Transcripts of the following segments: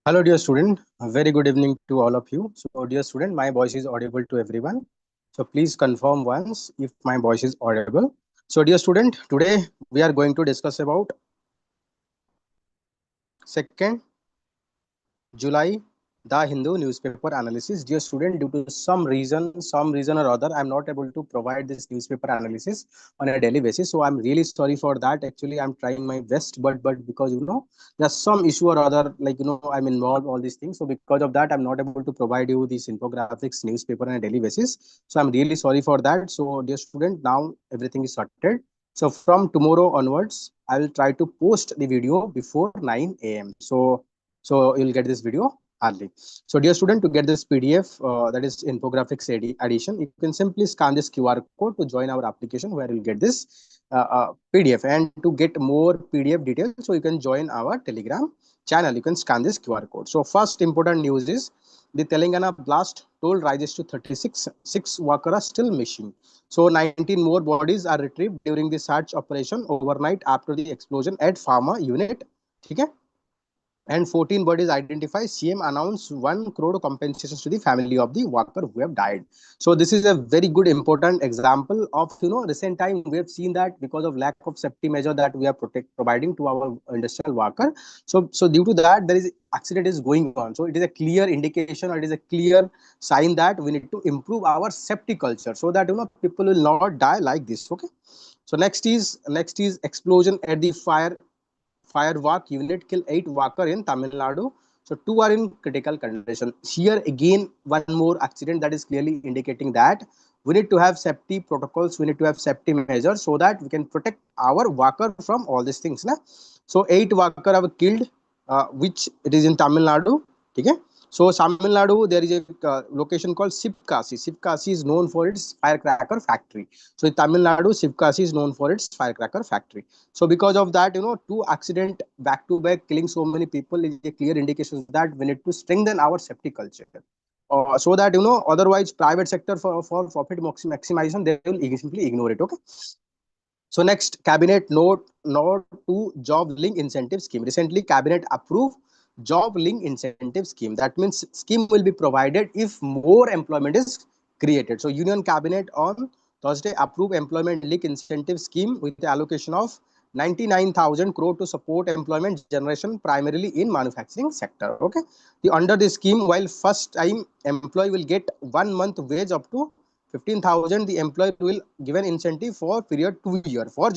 Hello, dear student. A very good evening to all of you. So, dear student, my voice is audible to everyone. So, please confirm once if my voice is audible. So, dear student, today we are going to discuss about 2nd July, the Hindu newspaper analysis. Dear student, due to some reason or other, I'm not able to provide this newspaper analysis on a daily basis. So I'm really sorry for that. Actually, I'm trying my best, but because there's some issue or other, like I'm involved all these things. So because of that, I'm not able to provide you this infographics newspaper on a daily basis. So I'm really sorry for that. So dear student, now everything is sorted. So from tomorrow onwards, I will try to post the video before 9 a.m. So you'll get this video early. So dear student, to get this PDF, that is Infographics edition, you can simply scan this QR code to join our application where you'll get this PDF. And to get more PDF details, so you can join our Telegram channel. You can scan this QR code. So first important news is the Telangana blast toll rises to 36. 6 workers are still missing. So 19 more bodies are retrieved during the search operation overnight after the explosion at Pharma unit. Okay? And 14 bodies identified. CM announced 1 crore compensations to the family of the worker who have died. So this is a very good important example of recent time we have seen that because of lack of safety measure that we are providing to our industrial worker. So due to that there is accident is going on. So it is a clear indication, or it is a clear sign that we need to improve our safety culture so that people will not die like this. Okay. So next is explosion at the firework unit kill 8 workers in Tamil Nadu. So 2 are in critical condition. Here again, one more accident that is clearly indicating that we need to have safety protocols, we need to have safety measures so that we can protect our worker from all these things. Na? So 8 workers are killed, which it is in Tamil Nadu. Okay? So Tamil Nadu, there is a location called Sivkasi. Sivkasi is known for its firecracker factory. So in Tamil Nadu, Sivkasi is known for its firecracker factory. So because of that, two accident back to back killing so many people is a clear indication that we need to strengthen our safety culture. So that otherwise private sector for profit maximization, they will simply ignore it. Okay. So next, cabinet note to job link incentive scheme. Recently, cabinet approved job link incentive scheme. That means scheme will be provided if more employment is created. So union cabinet on Thursday approved employment link incentive scheme with the allocation of 99,000 crore to support employment generation primarily in manufacturing sector. Okay. Under the scheme, while first time employee will get 1 month wage up to 15,000, the employer will give an incentive for period 2 years for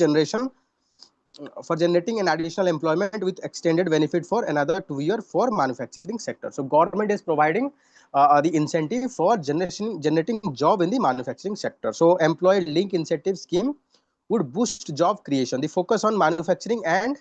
generating an additional employment with extended benefit for another 2 years for manufacturing sector. So government is providing the incentive for generating job in the manufacturing sector. So employee link incentive scheme would boost job creation. The focus on manufacturing and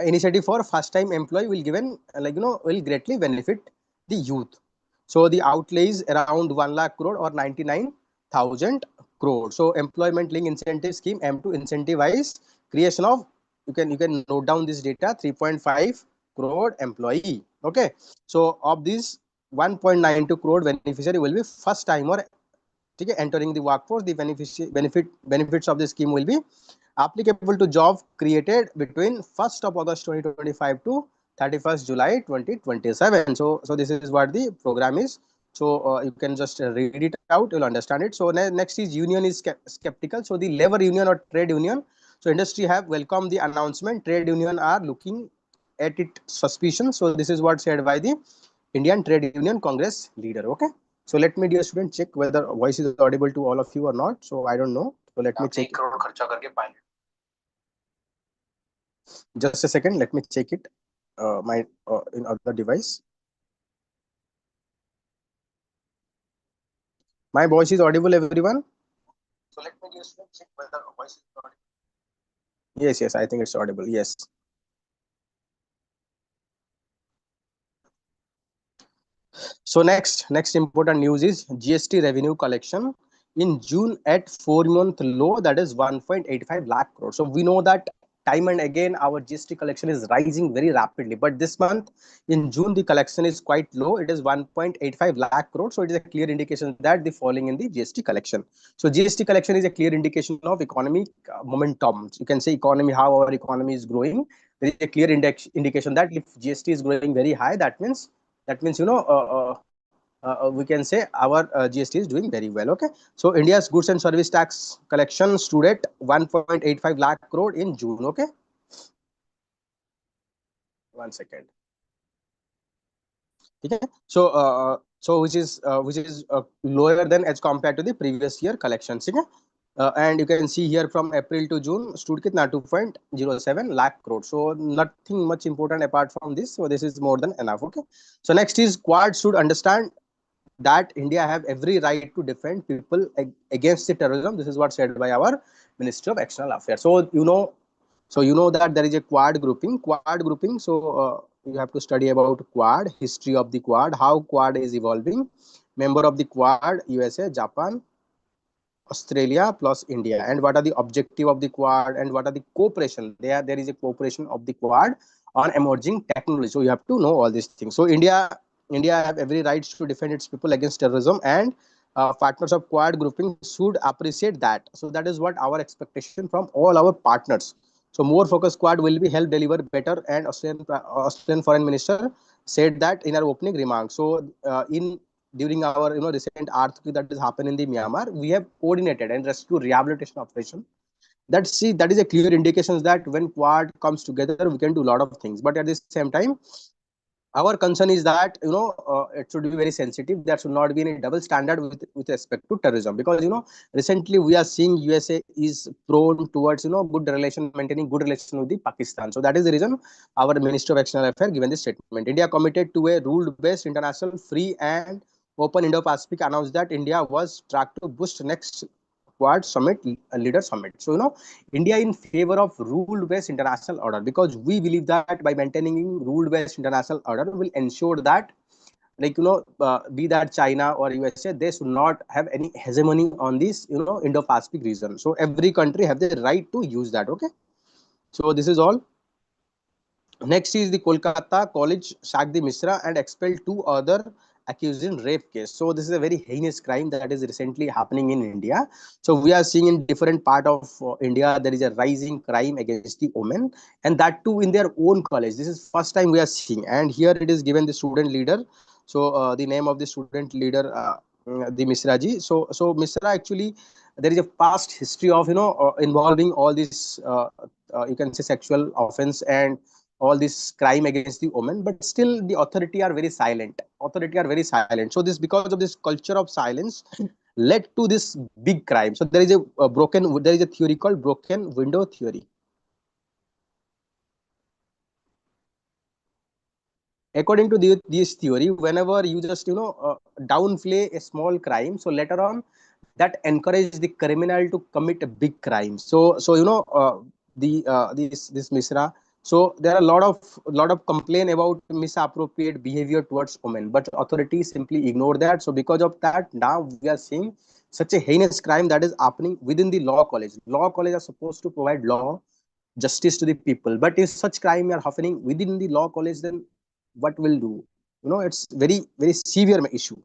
initiative for first time employee will given will greatly benefit the youth. So the outlay is around 1 lakh crore or 99,000 crore. So employment link incentive scheme aim to incentivize creation of, you can note down this data, 3.5 crore employee. Okay. So of these 1.92 crore beneficiary will be first timer entering the workforce. The benefits of the scheme will be applicable to job created between 1st of August 2025 to 31st July 2027. So this is what the program is. So you can just read it out, you'll understand it. So next is union is skeptical. So the labor union or trade union, so industry have welcomed the announcement. Trade union are looking at it suspicion. So this is what said by the Indian Trade Union Congress leader. Okay. So let me, dear student, check whether voice is audible to all of you or not. So I don't know. So let me check. Just a second. Let me check it. My in other device. My voice is audible, everyone. So let me just check whether voice is audible. Yes, I think it's audible. Yes. So next important news is GST revenue collection in June at 4-month low, that is 1.85 lakh crore. So we know that time and again our GST collection is rising very rapidly, but this month in June the collection is quite low. It is 1.85 lakh crore. So it is a clear indication that the falling in the GST collection. So GST collection is a clear indication of economic momentum. You can say economy, how our economy is growing. there is a clear indication that if GST is growing very high, that means we can say our GST is doing very well. Okay, so India's goods and service tax collection stood at 1.85 lakh crore in June. Okay, 1 second. Okay, so which is lower than as compared to the previous year collections. Okay? And you can see here from April to June stood kitna 2.07 lakh crore. So nothing much important apart from this. So this is more than enough. Okay. So next is Quad should understand that India have every right to defend people against the terrorism. This is what said by our Minister of External Affairs. So you know that there is a Quad grouping. Quad grouping. So you have to study about Quad, history of the Quad, how Quad is evolving. Member of the Quad: USA, Japan, Australia plus India, and what are the objective of the Quad, and what are the cooperation? There is a cooperation of the Quad on emerging technology. So you have to know all these things. So India have every right to defend its people against terrorism, and partners of Quad grouping should appreciate that. So that is what our expectation from all our partners. So more focused Quad will be help deliver better, and Australian Foreign Minister said that in our opening remarks. So in during our recent earthquake that is happened in the Myanmar, we have coordinated and rescue rehabilitation operation. That is a clear indication that when Quad comes together, we can do a lot of things. But at the same time, our concern is that it should be very sensitive. There should not be any double standard with respect to terrorism, because recently we are seeing USA is prone towards good relation, maintaining good relation with the Pakistan. So that is the reason our Minister of External Affairs given this statement. India committed to a rule based international free and open Indo-Pacific, announced that India was tracked to boost next Quad summit, leader summit. So India in favor of rule-based international order, because we believe that by maintaining rule-based international order will ensure that, like be that China or USA, they should not have any hegemony on this Indo-Pacific region. So every country have the right to use that. Okay, so this is all. Next is the Kolkata college sacked the Misra and expelled two other accused in rape case. So this is a very heinous crime that is recently happening in India. So we are seeing in different part of India there is a rising crime against the women, and that too in their own college. This is first time we are seeing, and here it is given the student leader. So the name of the student leader, the Misra ji. So Misra actually, there is a past history of involving all this you can say sexual offense and all this crime against the women, but still the authority are very silent. So this, because of this culture of silence, led to this big crime. So there is a theory called broken window theory. According to this theory, whenever you just downplay a small crime, so later on that encourage the criminal to commit a big crime. So this Misra. So there are a lot of complaint about misappropriate behavior towards women, but authorities simply ignore that. So because of that, now we are seeing such a heinous crime that is happening within the law college. Law college are supposed to provide law justice to the people, but if such crime are happening within the law college, then what will do? It's very severe issue.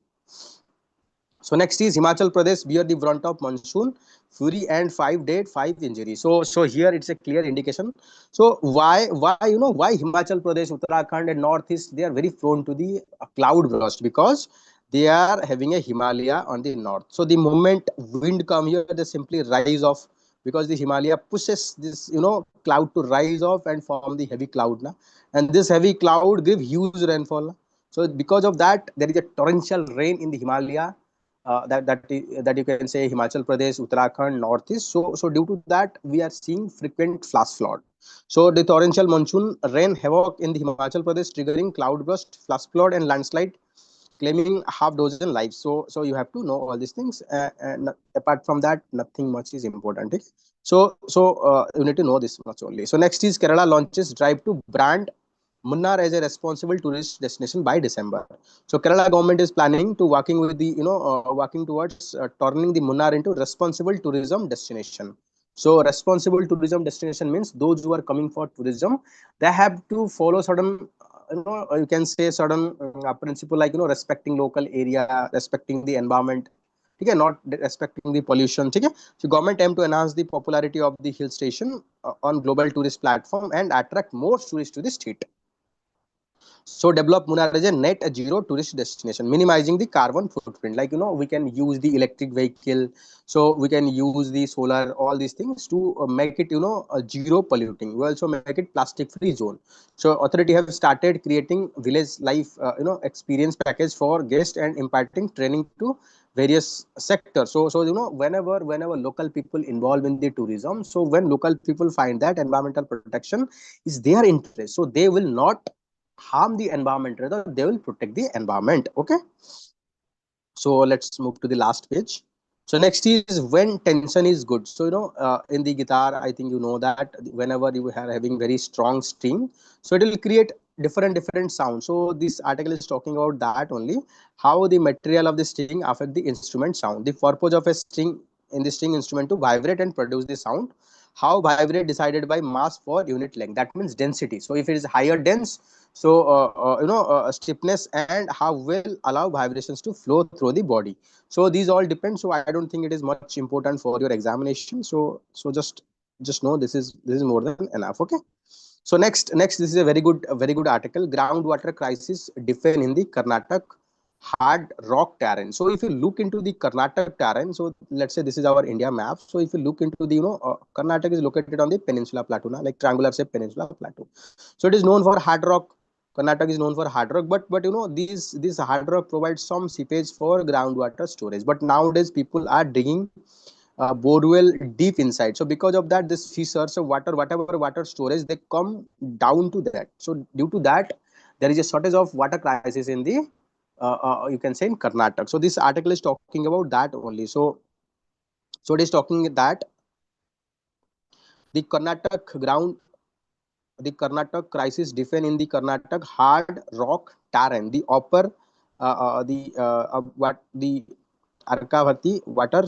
So next is Himachal Pradesh bear the brunt of monsoon fury and 5 dead, 5 injuries. So here it's a clear indication. So why Himachal Pradesh, Uttarakhand and Northeast, they are very prone to the cloud burst, because they are having a Himalaya on the north. So the moment wind come here, they simply rise off, because the Himalaya pushes this cloud to rise off and form the heavy cloud na. And this heavy cloud give huge rainfall na. So because of that, there is a torrential rain in the Himalaya, that you can say Himachal Pradesh, Uttarakhand, Northeast. So due to that, we are seeing frequent flash flood. So the torrential monsoon rain havoc in the Himachal Pradesh, triggering cloudburst, flash flood, and landslide, claiming half dozen lives. So you have to know all these things. And apart from that, nothing much is important. Eh? So you need to know this much only. So next is Kerala launches drive to brand Munnar as a responsible tourist destination by December. So Kerala government is planning to working with the working towards turning the Munnar into responsible tourism destination. So responsible tourism destination means those who are coming for tourism, they have to follow certain you can say certain principle, like respecting local area, respecting the environment, ठीक है, not respecting the pollution, ठीक है. So government aim to enhance the popularity of the hill station on global tourist platform and attract more tourists to the state. So develop Munnar as a net zero tourist destination, minimizing the carbon footprint. Like, we can use the electric vehicle, so we can use the solar, all these things to make it, zero polluting. We also make it plastic free zone. So authority have started creating village life, experience package for guests and imparting training to various sectors. So whenever local people involved in the tourism, so when local people find that environmental protection is their interest, so they will not harm the environment, rather they will protect the environment. Okay, so let's move to the last page. So next is when tension is good. So in the guitar, I think you know that whenever you are having very strong string, so it will create different sounds. So this article is talking about that only, how the material of the string affect the instrument sound, the purpose of a string in the string instrument to vibrate and produce the sound, how vibrate decided by mass for unit length, that means density. So if it is higher dense, so stiffness, and how will allow vibrations to flow through the body. So these all depend. So I don't think it is much important for your examination. So just know this is more than enough. Okay, so next this is a very good article. Groundwater crisis define in the Karnataka hard rock terrain. So if you look into the Karnataka terrain, so let's say this is our India map. So if you look into the Karnataka is located on the peninsula plateau, like triangular shape peninsula plateau. So it is known for hard rock. Karnataka is known for hard rock, but these hard rock provides some seepage for groundwater storage. But nowadays people are digging borewell deep inside. So because of that, this fissures of water, whatever water storage, they come down to that. So due to that, there is a shortage of water crisis in the you can say in Karnataka. So this article is talking about that only. So it is talking that the Karnataka crisis define in the Karnataka hard rock terrain, the upper what the Arkavati water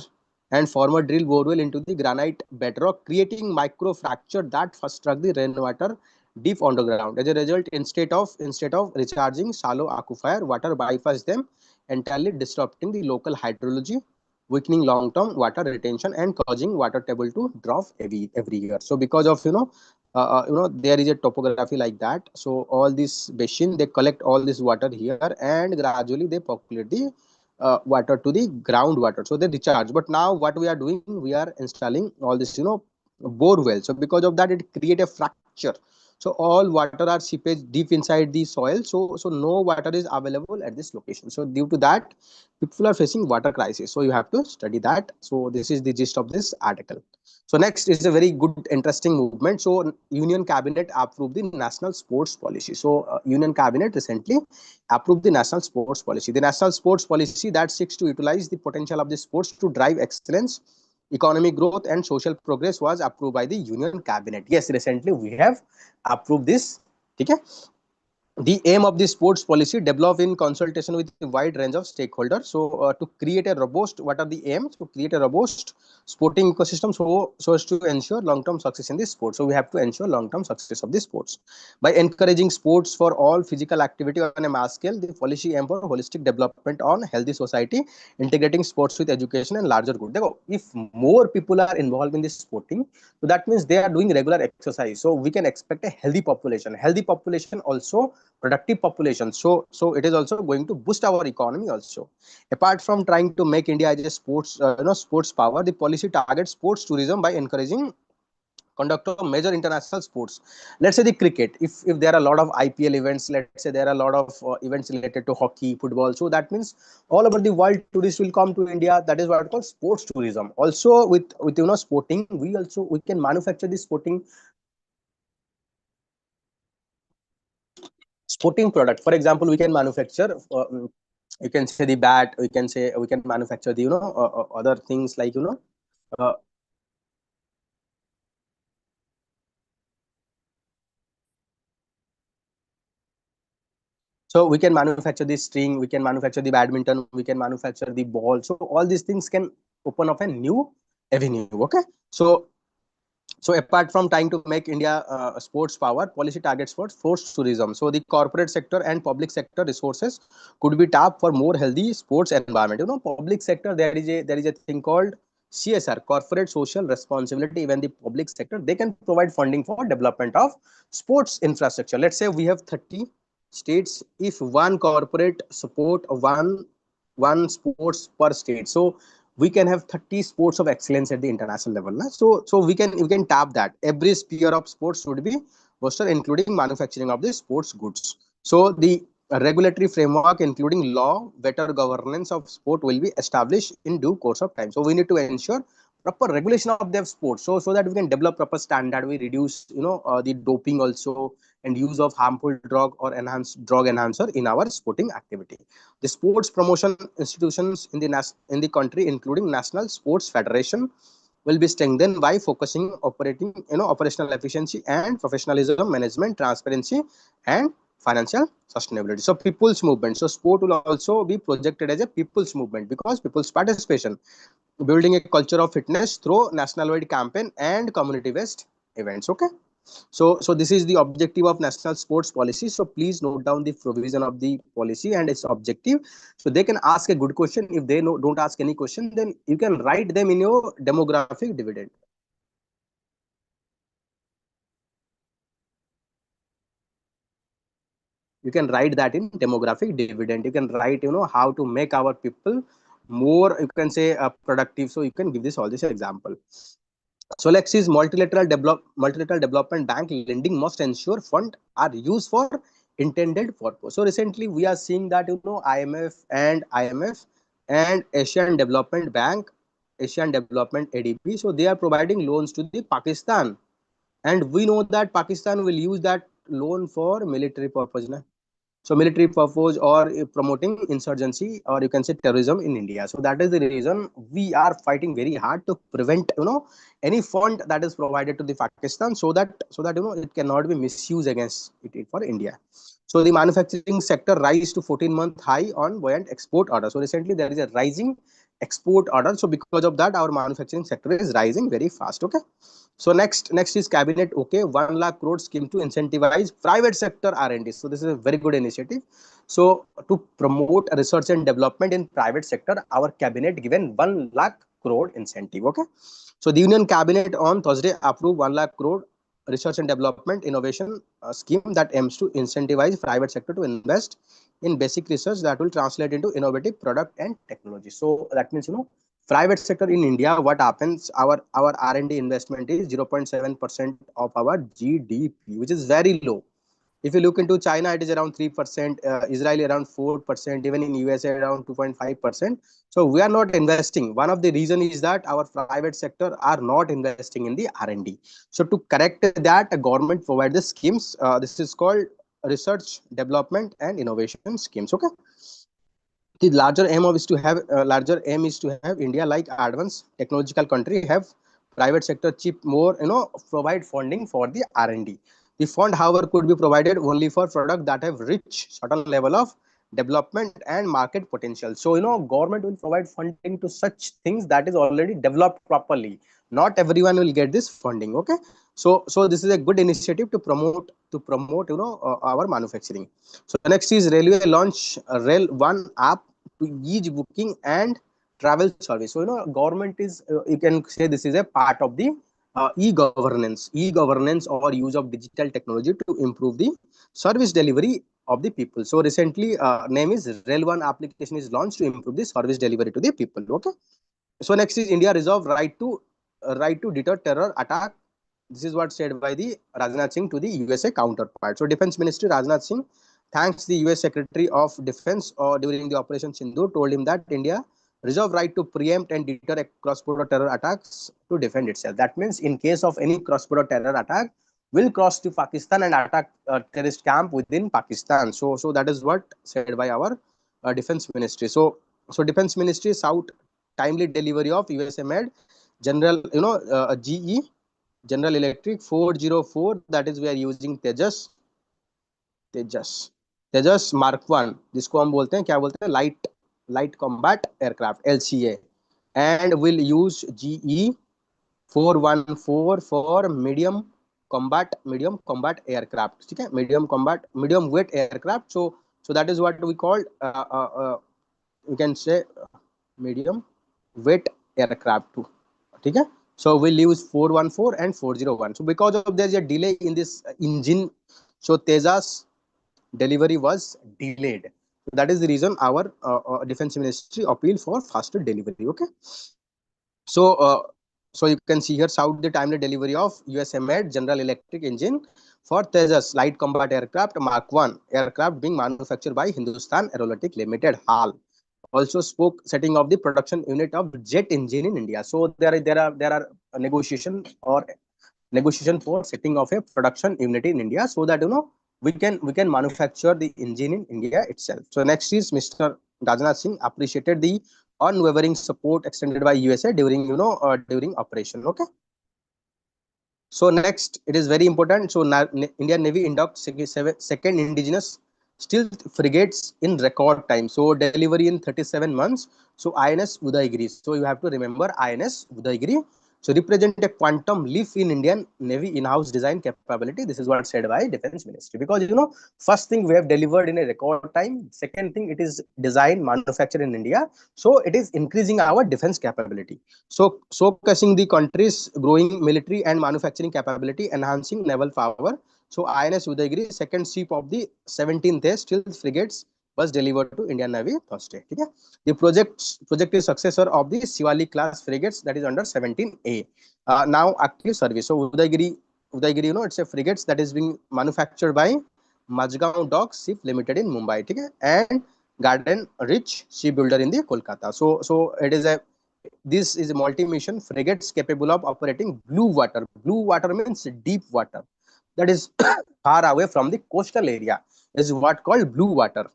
and former drill borewell into the granite bedrock, creating micro fracture that first struck the rainwater deep underground. As a result, instead of recharging shallow aquifer, water bypass them, entirely disrupting the local hydrology, weakening long-term water retention and causing water table to drop every year. So because of there is a topography like that. So all this basin, they collect all this water here and gradually they populate the water to the groundwater. So they recharge. But now what we are doing, we are installing all this bore well. So because of that, it create a fracture. So all water are seepage deep inside the soil. So no water is available at this location. So due to that, people are facing water crisis. So you have to study that. So this is the gist of this article. So next is a very good interesting movement. So Union Cabinet approved the National Sports Policy. So Union Cabinet recently approved the National Sports Policy. The National Sports Policy that seeks to utilize the potential of the sports to drive excellence, economic growth and social progress was approved by the Union Cabinet. Yes, recently we have approved this. Okay. The aim of the sports policy developed in consultation with a wide range of stakeholders. So to create a robust, what are the aims? To create a robust sporting ecosystem, so as to ensure long-term success in this sport. So we have to ensure long-term success of the sports by encouraging sports for all physical activity on a mass scale. The policy aim for holistic development on healthy society, integrating sports with education and larger good. If more people are involved in this sporting, so that means they are doing regular exercise. So we can expect a healthy population. Healthy population also productive population. So it is also going to boost our economy also. Apart from trying to make India as a sports power, the policy targets sports tourism by encouraging conduct of major international sports. Let's say the cricket. If there are a lot of IPL events, let's say there are a lot of events related to hockey, football. So that means all over the world tourists will come to India. That is what called sports tourism. Also with sporting, we can manufacture this sporting product. For example, we can manufacture you can say the bat, we can manufacture the other things like uh, so we can manufacture the string, we can manufacture the badminton, we can manufacture the ball. So all these things can open up a new avenue. Okay, so So apart from trying to make India a sports power, policy targets for sports tourism. So the corporate sector and public sector resources could be tapped for more healthy sports environment. You know, public sector, there is a thing called CSR, corporate social responsibility. Even the public sector, they can provide funding for development of sports infrastructure. Let's say we have 30 states. If one corporate support one sports per state, so we can have 30 sports of excellence at the international level. Na? So we can tap that. Every sphere of sports should be boosted, including manufacturing of the sports goods. So the regulatory framework, including law, better governance of sport, will be established in due course of time. So we need to ensure proper regulation of their sports, so that we can develop proper standard. We reduce, the doping also, and use of harmful drug or enhanced drug enhancer in our sporting activity. The sports promotion institutions in the country, including National Sports Federation, will be strengthened by focusing operational efficiency and professionalism, management, transparency, and financial sustainability. So people's movement. So sport will also be projected as a people's movement because people's participation, building a culture of fitness through national-wide campaign and community-based events. Okay. So this is the objective of national sports policy. So please note down the provision of the policy and its objective. So they can ask a good question. If they don't ask any question, then you can write them in your demographic dividend. You can write that in demographic dividend. You can write, how to make our people more, you can say, productive. So you can give this all this example. So let's see, multilateral development bank lending must ensure funds are used for intended purpose. So recently we are seeing that, IMF and Asian Development Bank, Asian Development ADB, so they are providing loans to the Pakistan, and we know that Pakistan will use that loan for military purpose. Na? So military purpose or promoting insurgency, or you can say terrorism in India. So that is the reason we are fighting very hard to prevent, any fund that is provided to the Pakistan, so that it cannot be misused against it for India. So the manufacturing sector rise to 14-month high on buoyant export order. So recently there is a rising export order. So because of that, our manufacturing sector is rising very fast. Okay. So next is cabinet. Okay, 1 lakh crore scheme to incentivize private sector R&D. So this is a very good initiative. So to promote research and development in private sector, our cabinet given 1 lakh crore incentive. Okay. So the Union Cabinet on Thursday approved 1 lakh crore research and development innovation scheme that aims to incentivize private sector to invest in basic research that will translate into innovative product and technology. So that means, private sector in India, what happens, our R&D investment is 0.7% of our GDP, which is very low. If you look into China, it is around 3%, Israel around 4%, even in USA around 2.5%. So we are not investing. One of the reason is that our private sector are not investing in the R&D. So to correct that, the government provide the schemes. This is called research, development, and innovation schemes. Okay. The larger aim is to have India like advanced technological country have private sector chip more, provide funding for the R&D. The fund, however, could be provided only for products that have reached certain level of development and market potential. So government will provide funding to such things that is already developed properly. Not everyone will get this funding. Okay. So this is a good initiative to promote our manufacturing. So next is railway launch Rail One app to ease booking and travel service. So government is, you can say, this is a part of the e-governance or use of digital technology to improve the service delivery of the people. So recently name is Rail One application is launched to improve the service delivery to the people. Okay. So next is India resolve right to deter terror attack. This is what said by the Rajnath Singh to the USA counterpart. So Defense Ministry Rajnath Singh thanks the US Secretary of Defense during the Operation Sindoor, told him that India reserve right to preempt and deter cross-border terror attacks to defend itself. That means in case of any cross-border terror attack, will cross to Pakistan and attack terrorist camp within Pakistan. So that is what said by our Defense Ministry. So Defense Ministry sought timely delivery of USA made General GE General Electric 404, that is we are using Tejas Tejas mark one, जिसको हम बोलते हैं, क्या बोलते हैं, light combat aircraft LCA, and will use GE 414 for medium combat aircraft. ठीक है, medium weight aircraft. So that is what we called you can say medium weight aircraft too. ठीक है, so we'll use 414 and 401. So because of there's a delay in this engine, so Tejas delivery was delayed. So that is the reason our defense ministry appealed for faster delivery. Okay, so so you can see here south the timely delivery of USA made General Electric engine for Tejas light combat aircraft Mark 1 aircraft being manufactured by Hindustan Aeronautic Limited HAL. Also spoke setting of the production unit of jet engine in India. So there are negotiation or negotiation for setting of a production unit in India, so that we can manufacture the engine in India itself. So next is Mr. Rajnath Singh appreciated the unwavering support extended by USA during during operation. Okay. So next, it is very important. So Indian Navy inducts second indigenous stealth frigates in record time. So delivery in 37 months. So INS Udaygiri. So you have to remember INS Udaygiri. So represent a quantum leap in Indian Navy in-house design capability. This is what said by Defense Ministry. Because first thing we have delivered in a record time. Second thing, it is designed, manufactured in India. So it is increasing our defense capability. So showcasing the country's growing military and manufacturing capability, enhancing naval power. So INS Udaygiri, second ship of the 17th stealth frigates, was delivered to Indian Navy Thursday. Okay? The project is successor of the Shivali class frigates that is under 17A. Now active service. So Udaygiri, it's a frigates that is being manufactured by Majgaon Dock Ship Limited in Mumbai. Okay? And Garden Rich Shipbuilder in the Kolkata. So it is a this is a multi-mission frigates capable of operating blue water. Blue water means deep water that is far away from the coastal area. Is what called blue water.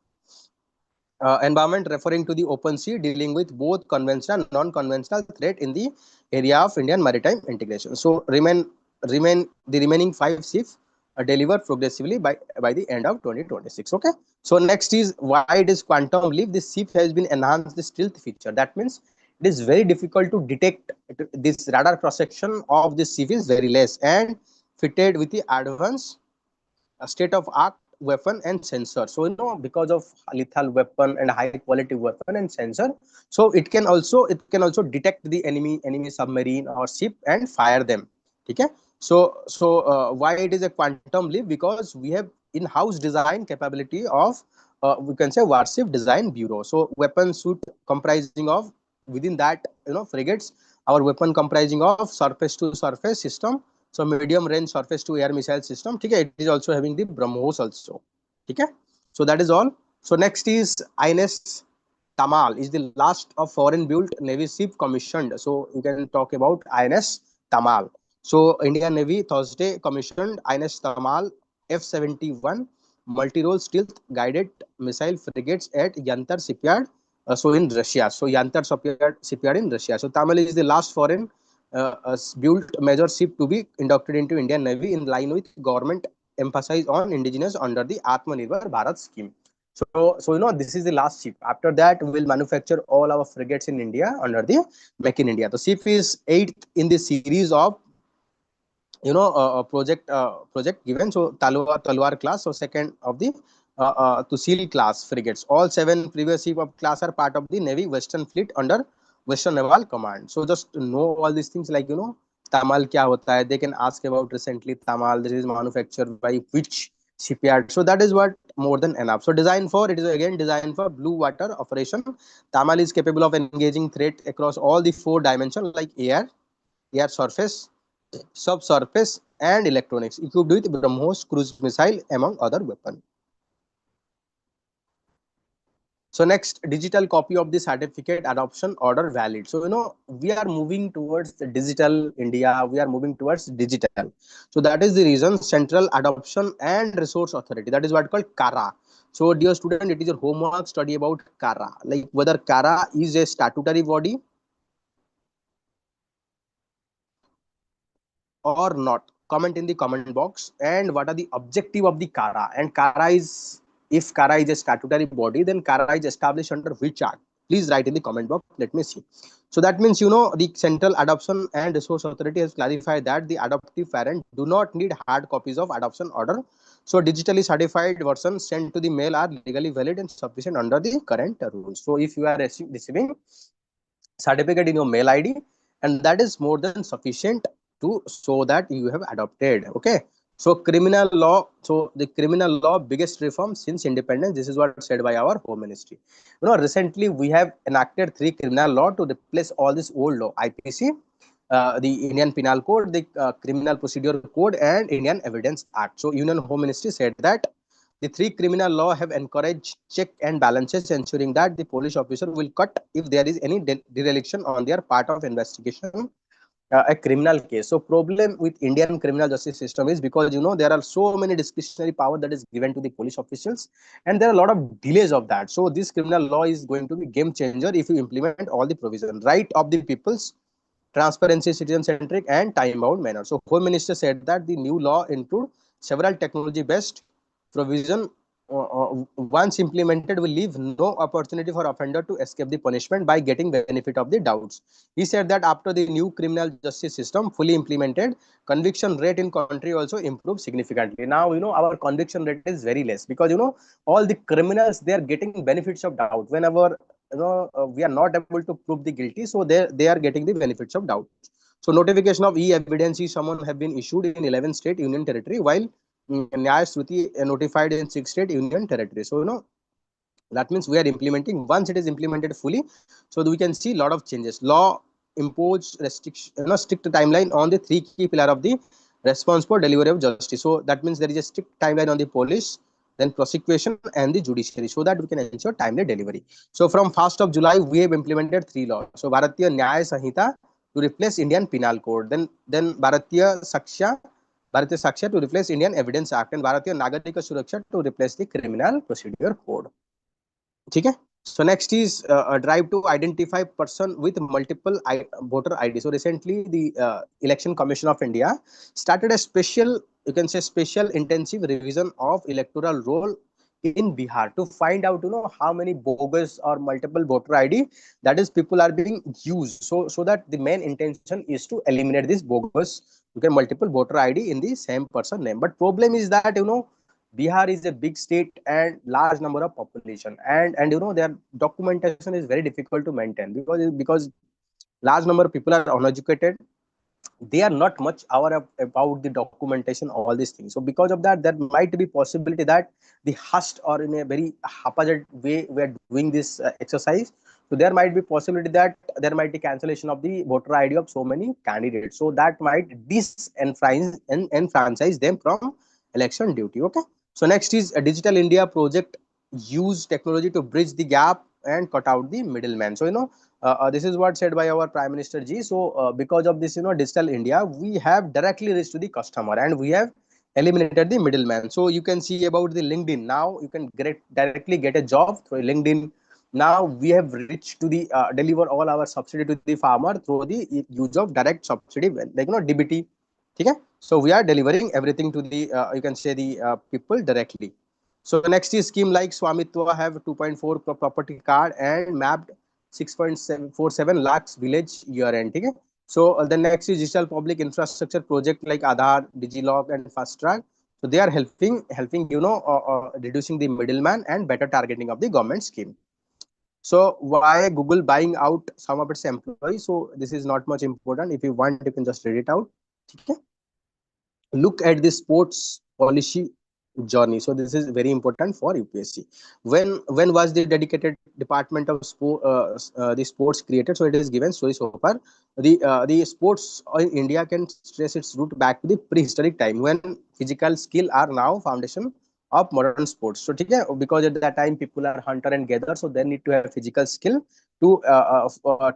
Environment referring to the open sea, dealing with both conventional and non-conventional threat in the area of Indian maritime integration. So remain the remaining 5 ships are delivered progressively by the end of 2026. Okay. So next is why it is quantum leap. This ship has been enhanced the stealth feature. That means it is very difficult to detect. This radar cross section of this ship is very less and fitted with the advanced state of art weapon and sensor. So because of lethal weapon and high quality weapon and sensor, so it can also detect the enemy submarine or ship and fire them. Okay. So why it is a quantum leap? Because we have in-house design capability of we can say warship design bureau. So weapon suit comprising of within that frigates, our weapon comprising of surface to surface system. So medium range surface to air missile system. Okay, it is also having the BrahMos also. Okay, so that is all. So next is INS Tamal is the last of foreign built Navy ship commissioned. So you can talk about INS Tamal. So Indian Navy Thursday commissioned INS Tamal F-71 multi-role stealth guided missile frigates at Yantar shipyard. So in Russia. So Yantar shipyard in Russia. So Tamal is the last foreign built major ship to be inducted into Indian Navy in line with government emphasis on indigenous under the Atmanirbhar Bharat scheme. So this is the last ship. After that, we will manufacture all our frigates in India under the Make in India. The ship is eighth in the series of project given. So Talwar class. So second of the Tusil class frigates. All 7 previous ship of class are part of the Navy Western Fleet under Western Naval Command. So just know all these things like Tamal kya hota hai. They can ask about recently Tamal. This is manufactured by which shipyard. So that is what more than enough. So it is again designed for blue water operation. Tamal is capable of engaging threat across all the 4 dimensions like air surface, subsurface and electronics, equipped with BrahMos cruise missile among other weapons. So next, digital copy of the certificate adoption order valid. So we are moving towards the digital India. We are moving towards digital. So that is the reason Central Adoption and Resource Authority. That is what called CARA. So dear student, it is your homework study about CARA. Like whether CARA is a statutory body or not. Comment in the comment box. And what are the objective of the CARA? And CARA is, if CARA is a statutory body, then CARA is established under which act? Please write in the comment box. Let me see. So that means, the Central Adoption and Resource Authority has clarified that the adoptive parent do not need hard copies of adoption order. So digitally certified versions sent to the mail are legally valid and sufficient under the current rules. So if you are receiving certificate in your mail ID, and that is more than sufficient to show that you have adopted. Okay. So criminal law, so the criminal law biggest reform since independence, this is what said by our home ministry. Recently we have enacted three criminal law to replace all this old law: IPC, the Indian Penal Code, the Criminal Procedure Code, and Indian Evidence Act. So Union Home Ministry said that the three criminal law have encouraged check and balances, ensuring that the police officer will cut if there is any dereliction on their part of investigation a criminal case. So problem with Indian criminal justice system is because there are so many discretionary power that is given to the police officials, and there are a lot of delays of that. So this criminal law is going to be game changer if you implement all the provision right of the people's transparency, citizen centric, and time bound manner. So Home Minister said that the new law include several technology based provision. Once implemented, will leave no opportunity for offender to escape the punishment by getting benefit of the doubts. He said that after the new criminal justice system fully implemented, conviction rate in country also improved significantly. Now our conviction rate is very less because all the criminals, they are getting benefits of doubt whenever we are not able to prove the guilty, so they are getting the benefits of doubt. So notification of e-evidence someone have been issued in 11 state union territory, while Smruti notified in 6 state union territory. So that means we are implementing. Once it is implemented fully, so we can see a lot of changes. Law impose restriction, strict timeline on the three key pillar of the response for delivery of justice. So that means there is a strict timeline on the police, then prosecution, and the judiciary, so that we can ensure timely delivery. So from 1st of July we have implemented three laws. So Bharatiya Nyaya Sanhita to replace Indian Penal Code, then Bharatiya Saksha to replace Indian Evidence Act, and Bharatiya Nagarika Suraksha to replace the Criminal Procedure Code. ठीक है. So next is a drive to identify person with multiple voter ID. So recently the Election Commission of India started a special, you can say special intensive revision of electoral roll in Bihar to find out how many bogus or multiple voter ID that is people are being used. So that the main intention is to eliminate this bogus, you can multiple voter ID in the same person name. But problem is that Bihar is a big state and large number of population, and their documentation is very difficult to maintain because large number of people are uneducated. They are not much aware about the documentation, all these things. So because of that, there might be possibility that the hushed or in a very haphazard way we are doing this exercise. So there might be possibility that there might be cancellation of the voter ID of so many candidates. So that might disenfranchise them from election duty. Okay. So next is a Digital India project, use technology to bridge the gap and cut out the middleman. So this is what said by our Prime Minister Ji. So because of this, Digital India, we have directly reached to the customer and we have eliminated the middleman. So you can see about the LinkedIn. Now you can directly get a job through LinkedIn. Now we have reached to the deliver all our subsidy to the farmer through the use of direct subsidy, like DBT. Okay. So we are delivering everything to the you can say the people directly. So the next is scheme like Swamitwa have 2.4 property card and mapped 6.747 lakhs village year end. Okay? So the next is digital public infrastructure project like Aadhaar, DigiLock, and Fast Track. So they are helping reducing the middleman and better targeting of the government scheme. So why Google buying out some of its employees? So this is not much important. If you want, you can just read it out. Okay? Look at the sports policy journey. So this is very important for UPSC. When was the dedicated department of the sports created? So it is given so far. The sports in India can trace its root back to the prehistoric time when physical skill are now foundation of modern sports. So because at that time people are hunter and gatherer, so they need to have physical skill to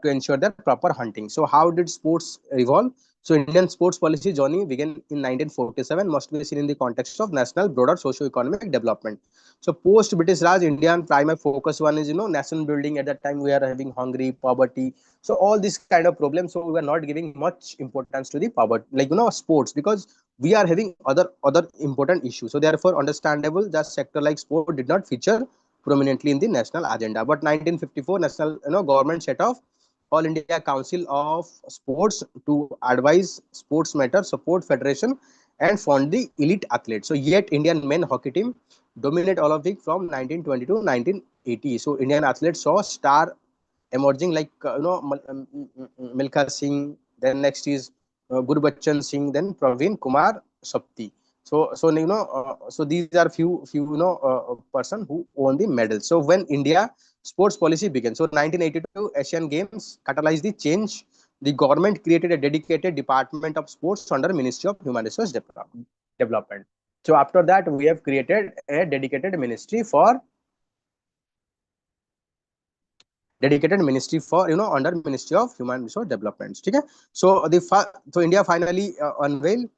ensure their proper hunting. So how did sports evolve? So Indian sports policy journey began in 1947, must be seen in the context of national broader socio-economic development. So post-British Raj, Indian primary focus one is, nation building. At that time, we are having hungry, poverty. So all this kind of problems. So we are not giving much importance to the poverty, like, sports, because we are having other important issues. So therefore, understandable that sector like sport did not feature prominently in the national agenda. But 1954 national government set off All India Council of Sports to advise sports matter, support federation, and fund the elite athletes. So yet Indian men hockey team dominate Olympic from 1920 to 1980. So Indian athletes saw star emerging like Milkha Singh. Then next is Gurbachan Singh. Then Praveen Kumar Sapti. So these are few person who won the medals. So when India sports policy began, so 1982 Asian Games catalyzed the change. The government created a dedicated department of sports under Ministry of Human Resource Development. So after that, we have created a dedicated ministry for under Ministry of Human Resource Development. Okay. So India finally unveiled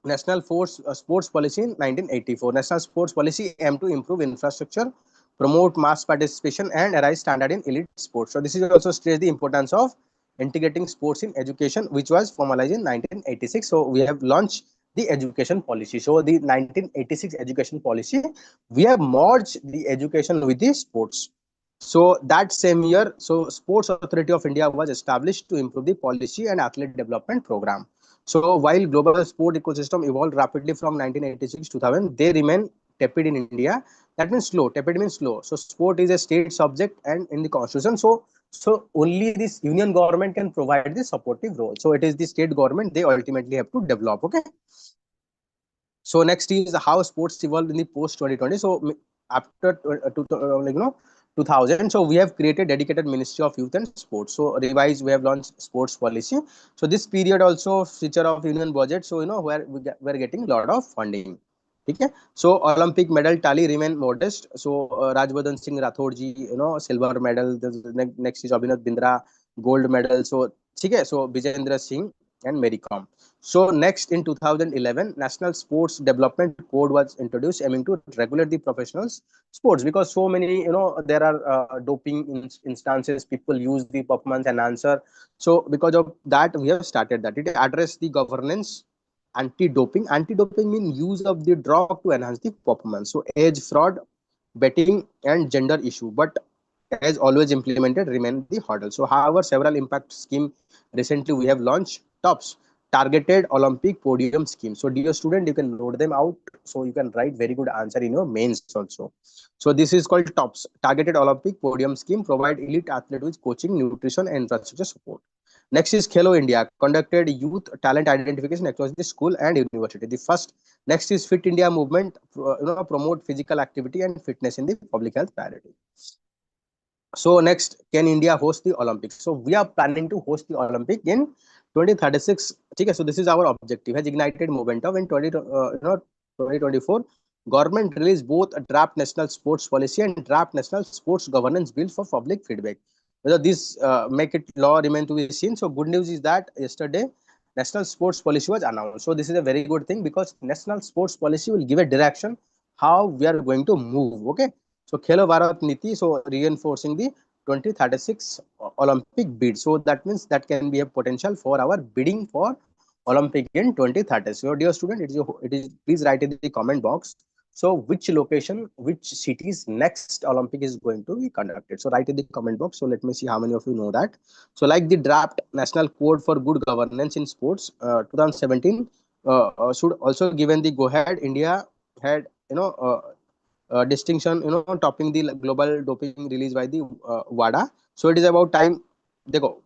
National Sports Policy in 1984. National Sports Policy aimed to improve infrastructure, promote mass participation, and arise standard in elite sports. So this is also stress the importance of integrating sports in education, which was formalized in 1986. So we have launched the education policy. So the 1986 education policy, we have merged the education with the sports. So that same year, so Sports Authority of India was established to improve the policy and athlete development program. So while global sport ecosystem evolved rapidly from 1986 to 2000, they remain tepid in India. That means slow. Tepid means slow. So sport is a state subject and in the constitution. So only this union government can provide the supportive role. So it is the state government, they ultimately have to develop. Okay. So next is how sports evolved in the post 2020. So after 2000, so we have created dedicated Ministry of Youth and Sports. So revised, we have launched sports policy. So this period also feature of union budget. So where we're getting a lot of funding. Okay. So Olympic medal tally remain modest. So Rajvardhan Singh Rathod ji, silver medal. Next is Abhinav Bindra, gold medal. So okay. So Vijendra Singh and Mary Kom. So next in 2011, National Sports Development Code was introduced, aiming to regulate the professionals sports, because so many there are doping instances. People use the performance enhancer. So because of that, we have started that. It address the governance, anti-doping. Anti-doping means use of the drug to enhance the performance. So age, fraud, betting, and gender issue. But as always implemented remain the hurdle. So however, several impact scheme recently we have launched. TOPS, targeted Olympic podium scheme. So dear student, you can note them out. So you can write very good answer in your mains also. So this is called TOPS, targeted Olympic podium scheme, provide elite athlete with coaching, nutrition, and infrastructure support. Next is Khelo India, conducted youth talent identification across the school and university. The first. Next is Fit India movement, promote physical activity and fitness in the public health priority. So next, can India host the Olympics? So we are planning to host the Olympic in 2036. Okay, so this is our objective. Has ignited momentum in 2024. Government released both a draft national sports policy and draft national sports governance bill for public feedback. Whether this make it law remain to be seen. So good news is that yesterday national sports policy was announced. So this is a very good thing, because national sports policy will give a direction how we are going to move. Okay. So Khelo Bharat Niti, so reinforcing the 2036 Olympic bid. So that means that can be a potential for our bidding for Olympic in 2030. So dear student, it is please write in the comment box. So which location, which city's next Olympic is going to be conducted? So write in the comment box. So let me see how many of you know that. So like the draft national code for good governance in sports 2017 should also given the go ahead. India had distinction, topping the global doping released by the WADA. So it is about time. Dekho,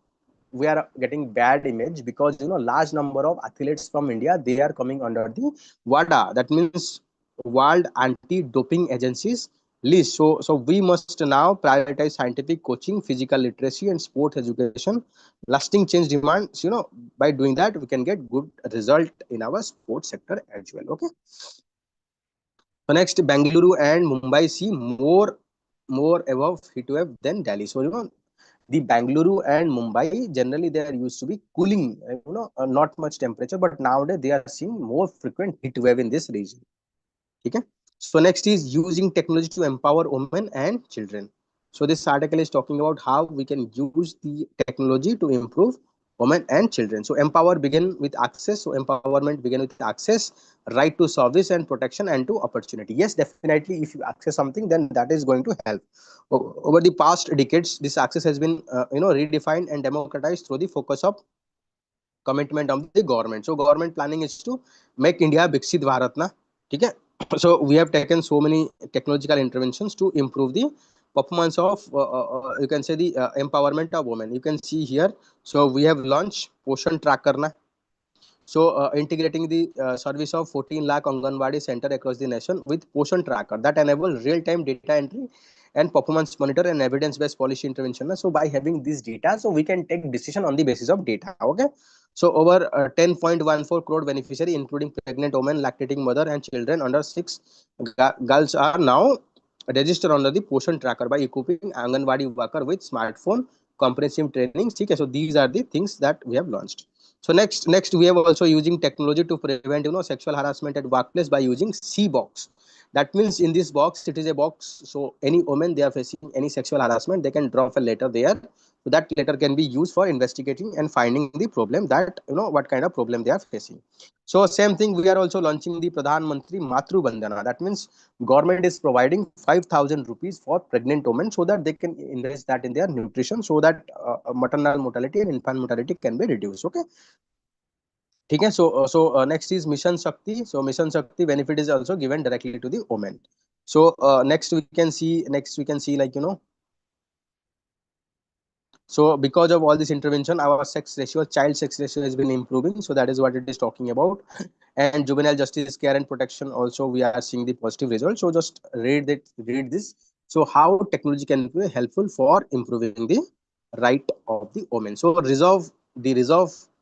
we are getting bad image, because large number of athletes from India, they are coming under the WADA. That means World Anti-Doping Agency's list. So we must now prioritize scientific coaching, physical literacy, and sport education. Lasting change demands. By doing that, we can get good result in our sports sector as well. Okay. So next, Bangalore and Mumbai see more above heat wave than Delhi. So the Bangalore and Mumbai generally they are used to be cooling, not much temperature, but nowadays they are seeing more frequent heat wave in this region. Okay. So next is using technology to empower women and children. So this article is talking about how we can use the technology to improve women and children. So empower begin with access. So empowerment begin with access, right to service and protection, and to opportunity. Yes, definitely, if you access something, then that is going to help. Over the past decades, this access has been redefined and democratized through the focus of commitment of the government. So government planning is to make India Viksit Bharat na. ठीक है? So we have taken so many technological interventions to improve the performance of you can say the empowerment of women. You can see here. So we have launched Poshan Tracker na. So, integrating the service of 14 lakh Anganwadi center across the nation with Poshan Tracker that enable real-time data entry and performance monitor and evidence-based policy intervention. So, by having this data, so we can take decision on the basis of data. Okay. So, over 10.14 crore beneficiary, including pregnant women, lactating mother, and children under 6 girls, are now registered under the Poshan Tracker by equipping Anganwadi worker with smartphone comprehensive trainings. Okay. So, these are the things that we have launched. So next we have also using technology to prevent sexual harassment at workplace by using C box. That means in this box it is a box. So any woman they are facing any sexual harassment, they can drop a letter there. So that letter can be used for investigating and finding the problem that what kind of problem they are facing. So same thing we are also launching the Pradhan Mantri Matru Bandhana. That means government is providing 5,000 rupees for pregnant women so that they can invest that in their nutrition so that maternal mortality and infant mortality can be reduced. Okay. ठीक है. So next is Mission Shakti. So Mission Shakti benefit is also given directly to the women. So next we can see like so because of all this intervention, our sex ratio, child sex ratio has been improving. So that is what it is talking about. And juvenile justice care and protection also we are seeing the positive results. So just read this. So how technology can be helpful for improving the right of the women. So reserve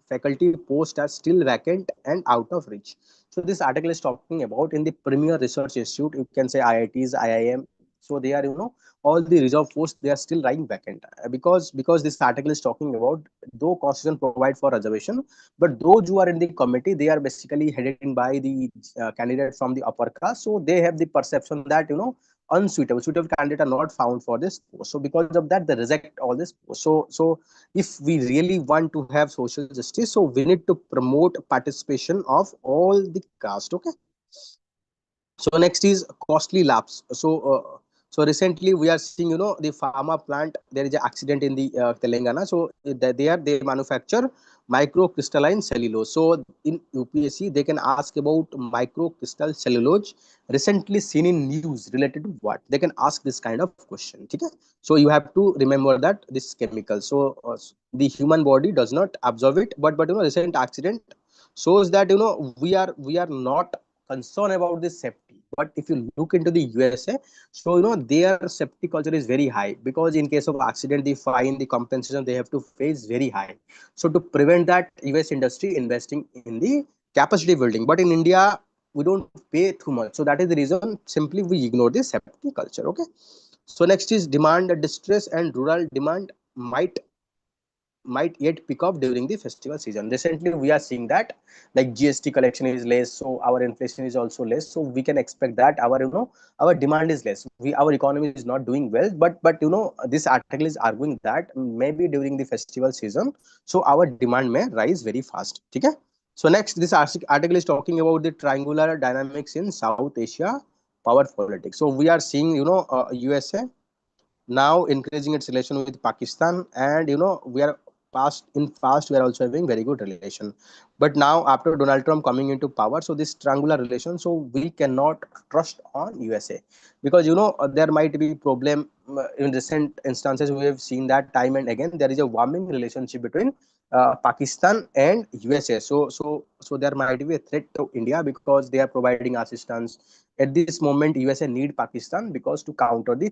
faculty post are still vacant and out of reach. So this article is talking about in the premier research institute. You can say IITs, IIM. So they are all the reserve posts they are still lying vacant because this article is talking about though constitution provide for reservation, but those who are in the committee they are basically headed by the candidate from the upper caste, so they have the perception that suitable candidate are not found for this post. So because of that they reject all this post. So if we really want to have social justice, so we need to promote participation of all the caste. Okay. So next is costly labs. So recently we are seeing the pharma plant, there is an accident in the Telangana. So they manufacture microcrystalline cellulose. So in UPSC they can ask about microcrystal cellulose recently seen in news related to what they can ask this kind of question. Okay? So you have to remember that this chemical, so the human body does not absorb it, but recent accident shows that we are not concerned about the safety. But if you look into the USA, so their safety culture is very high, because in case of accident the fine, the compensation they have to face very high. So to prevent that, US industry investing in the capacity building. But in India we don't pay too much, so that is the reason simply we ignore the safety culture. Okay. So next is demand distress, and rural demand might yet pick up during the festival season. Recently, we are seeing that like GST collection is less, so our inflation is also less. So we can expect that our demand is less. Our economy is not doing well, but this article is arguing that maybe during the festival season, so our demand may rise very fast. Okay. So next, this article is talking about the triangular dynamics in South Asia power politics. So we are seeing USA now increasing its relation with Pakistan, and we are past we are also having very good relation. But now after Donald Trump coming into power, so this triangular relation, so we cannot trust on USA, because there might be problem. In recent instances we have seen that time and again there is a warming relationship between Pakistan and USA. So there might be a threat to India because they are providing assistance. At this moment, USA need Pakistan because to counter the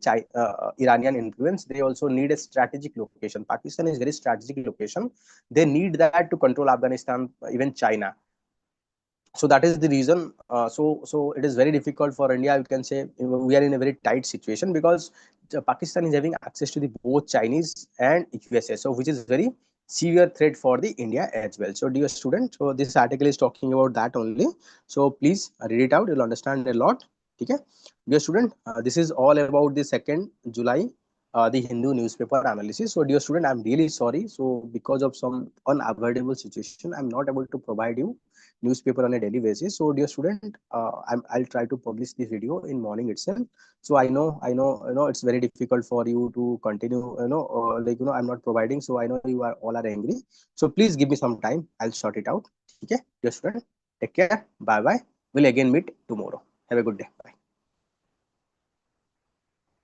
Iranian influence, they also need a strategic location. Pakistan is very strategic location. They need that to control Afghanistan, even China. So that is the reason. So it is very difficult for India. You can say we are in a very tight situation because Pakistan is having access to the both Chinese and USA. So which is very severe threat for the India as well. So dear student, so this article is talking about that only. So please read it out. You'll understand a lot. Okay, dear student, this is all about the 2nd July the Hindu newspaper analysis. So, dear student, I'm really sorry. So, because of some unavoidable situation, I'm not able to provide you newspaper on a daily basis. So, dear student, I'll try to publish this video in morning itself. So, it's very difficult for you to continue. I'm not providing. So, I know you are all are angry. So, please give me some time. I'll sort it out. Okay, dear student, take care. Bye bye. We'll again meet tomorrow. Have a good day. Bye.